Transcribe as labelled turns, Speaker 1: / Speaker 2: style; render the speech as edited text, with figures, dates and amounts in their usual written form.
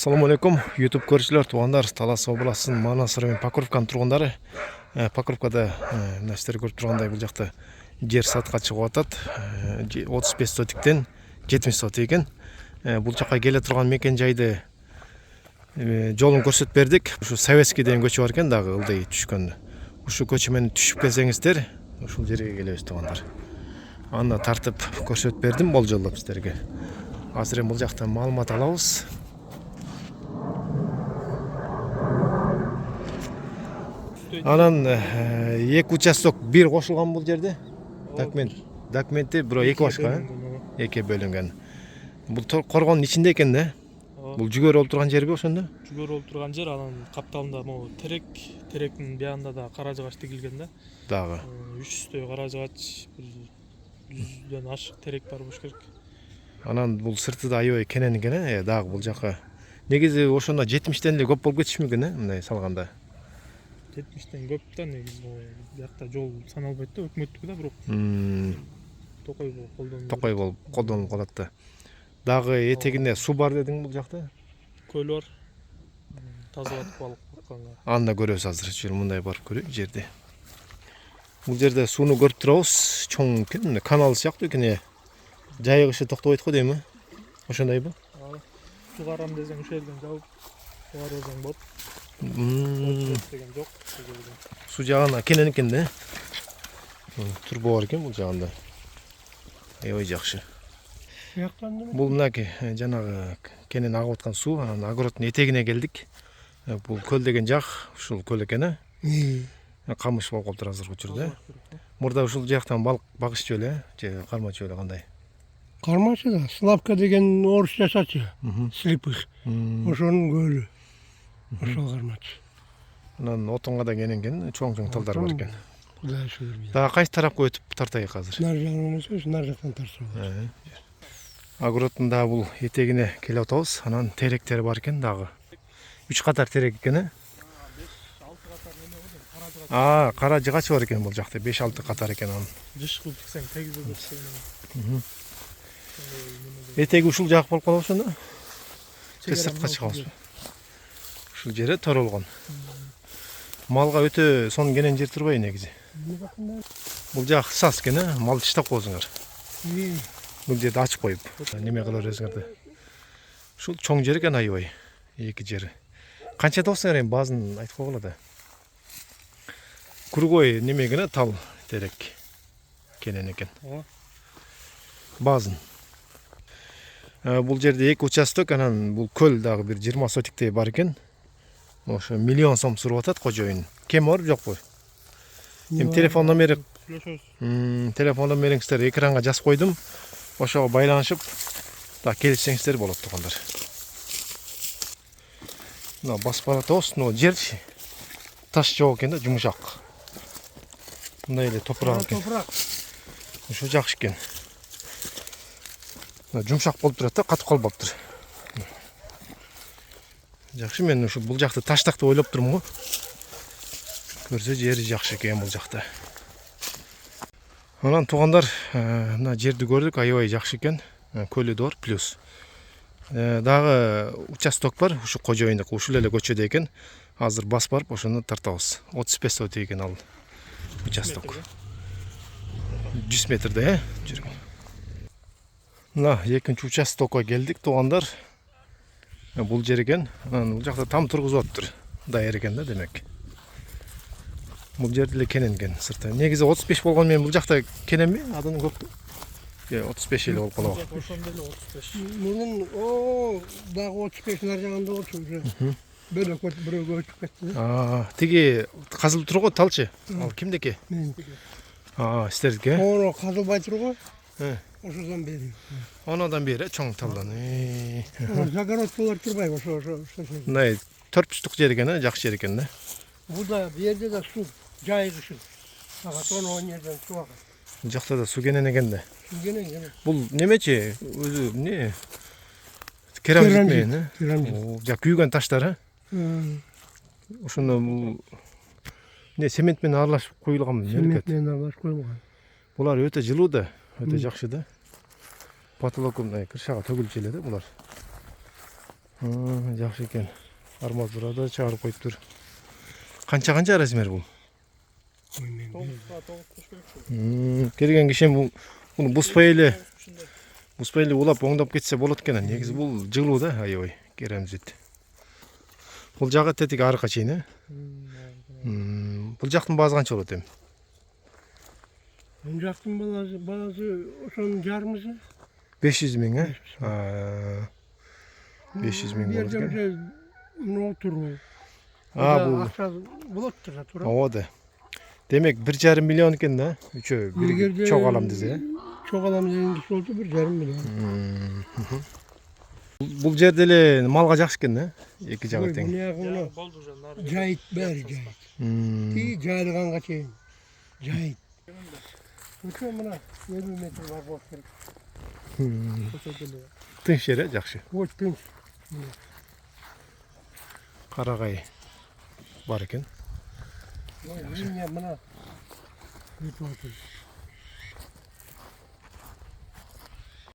Speaker 1: Assalamu alaikum YouTube көрүүчүлөр, туугандар, Талас областынын Манас району Покровканын тургундары. Покровкада мына сиздер көрүп тургандай бул жакта жер сатка чыгып атат. 35 сотиктен 70 сотик экен. Бул жакка келе турган мекен жайды жолун көрсөтүп бердик. Ушу Советский деген көчө бар экен, дагы ылдый түшкөн. Ушу көчө менен түшүп келсеңиздер, ушул жерге келебиз туугандар. Аны тартып көрсөтүп бердим болжолдоп сиздерге. Азыр эми бул жакта маалымат алабыз. Анан эки участок бир кошулган бул жерде. Документи бирөө эки башка, эки бөлүнгөн. Бул коргондун ичинде экен да. Бул жүгөр болуп турган жерби ошондо?
Speaker 2: Жүгөр болуп турган жер, анан капталында могу теректин биягында да кара жыгач тигилген да.
Speaker 1: Дагы
Speaker 2: 300 кара жыгач, 100дөн ашык терек бар болуш керек.
Speaker 1: Анан бул сырты да аябай кенен экен, дагы бул жака. Негизи ошондо 70тен эле көп болуп кетиши мүмкүн, мындай салганда.
Speaker 2: 70тен көп да, негизи биякта жол саналбайт да, өкмөттүкү да, бирок токой болуп колдонулуп калат да. Дагы этегинде суу бар дедиң бул жакта? Көл бар. Тазалатып балык бакканга.
Speaker 1: Аны да көрөбүз азыр. Жер мындай барып көрөйүк жерде. Бул жерде сууну көрүп турабыз. Чоң экен, канал сыяктуу экен. Жайыгышы токтобойт го дейми? Ошондойбу?
Speaker 2: Суу карам десең ушул жерден жабып суу карасаң болот. Деген жок.
Speaker 1: Суу жагына кенен экен да. Турбо бар экен бул жагында. Аябай жакшы. Бул мынаки жанагы кенен агып аткан суу, анан огороддун этегине келдик. Бул көл деген жак, ушул көл экен. Камыш болуп калыптыр азыркы учурда. Мурда ушул жактан балык багышчу эле, же кармачу эле кандай?
Speaker 3: Кармачу да, Славка деген орус жашачы, слепых. Ошонун көлү. Ошол кармачу.
Speaker 1: Анан отонго да кененген, чоң талдар бар экен.
Speaker 3: Кудай шүгүр.
Speaker 1: Дагы кайсы тарапка өтүп тартайык азыр?
Speaker 3: Нар жагынан эмес, нар жактан тарса болот.
Speaker 1: Огороддун да бул этегине келип атабыз. Анан теректери бар экен дагы. 3 катар терек экен.
Speaker 2: 5-6 катар
Speaker 1: Кара жыгач бар экен бул жакта, 5-6 катар экен анын.
Speaker 2: жыш кылып тиксең тегиз өтсөң.
Speaker 1: Этеги ушул жак болуп калабы ошондо? Же сыртка чыгабызбы? Ушул жери тор болгон. Малга өтө сонун кенен жер турбайбы негизи? Бул жак сас экен, мал тыштап коесуңар. Бул жерди ачып коюп, неме кыла бересиңер да. Ушул чоң жер экен аябай, эки жери. Канча топсуңар эми баазын айтып койгула да. Кругой неме экен, тал терек кенен экен. Баазын. Бул жерде эки участок, анан бул көл дагы бир 20 сотиктей бар экен. Ошо миллион сом суруп атат кожоюн. Кем бар жокпу? Эми телефон номери телефон номериңиздерди экранга жазып койдум. Ошого байланышып, да келишсеңиздер болот туугандар. Мына басып баратабыз, жерчи таш жок экен да, жумшак. Мындай эле топурак экен. Ошо жакшы экен. Жумшак болуп турат да, катып калбаптыр. Жакшы, мен ушу бул жакты таштак деп ойлоп турмун го. Көрсө жери жакшы экен бул жакта. Анан туугандар, мына жерди көрдүк, аябай жакшы экен. Көлү да бар, плюс. Дагы участок бар, ушу кожоюндук, ушул эле көчөдө экен. Азыр бас барып ошону тартабыз. 35 сотик экен ал участок. 100 метрде, жүргөн. Мына экинчи участокко келдик туугандар. Бул жер экен. Бул жакта там тургузуп атыптыр. Даяр экен да, демек. Бул жерде эле кененген сырты. Негизи 35 болгон менен бул жакта кененби? Адын көппү? 35 эле болуп калабы.
Speaker 2: Ошондо эле 35.
Speaker 3: Мунун дагы 35 нар жагында болчу уже. Бөлөк бирөөгө өтүп кетти.
Speaker 1: Тиги казылып тур го талчы. Ал кимдики? Сиздердики?
Speaker 3: Оно казылбай тур го. Ошодон бери.
Speaker 1: Онодан бери чоң талдан.
Speaker 3: Загородкалар турбайбы ошо.
Speaker 1: Мындай 4 жер экен, жакшы жер экен да.
Speaker 3: Бул да бу жерде да суу, жайыгышы. Сагат 10 жерден суу агат.
Speaker 1: Бул жакта да суу кенен экен да.
Speaker 3: Кенен.
Speaker 1: Бул немечи? Өзү эмне? Керамзит менен, жак күйгөн таштар, ошондо бул цемент менен аралашып коюлганбы?
Speaker 3: Цемент менен аралашып коюлган.
Speaker 1: Булар өтө жылуу да, өтө жакшы да. Потолоку мындай крышага төгүлчү эле да булар. Жакшы экен. Арматура да чыгарып коюптур. Канча размер бул?
Speaker 2: 9'a 9 kuş керек.
Speaker 1: Келген киши буну буспай эле улап оңдоп кетсе болот экен. Негизи бул жылуу да, аябай керемзит. Бул жагы тетиги аркка чейин, э? Бул жактын баасы канча болот эми?
Speaker 3: Бұл жақтың баласы ошонун жарымысы.
Speaker 1: 500 миң, э? 500 миң болот экен.
Speaker 3: Мына отуруу.
Speaker 1: Бул
Speaker 3: Акча болот да тура.
Speaker 1: ооба да. Демек 1,5 миллион экен да? Үчөө бир чок алам десе.
Speaker 3: Чок алам деген киши болсо 1,5 миллион.
Speaker 1: Бул жерде эле малга жакшы экен да? Эки жагы тең.
Speaker 3: Буну
Speaker 2: Болду жанар.
Speaker 3: жайыт бери жайыт. И жайылганга чейин. Жайыт. Ошо мына 50 метр бар болуш керек.
Speaker 1: Тынч жер, э, жакшы.
Speaker 3: Вот тынч.
Speaker 1: Карагай бар экен.
Speaker 3: Мына бүтүп отур.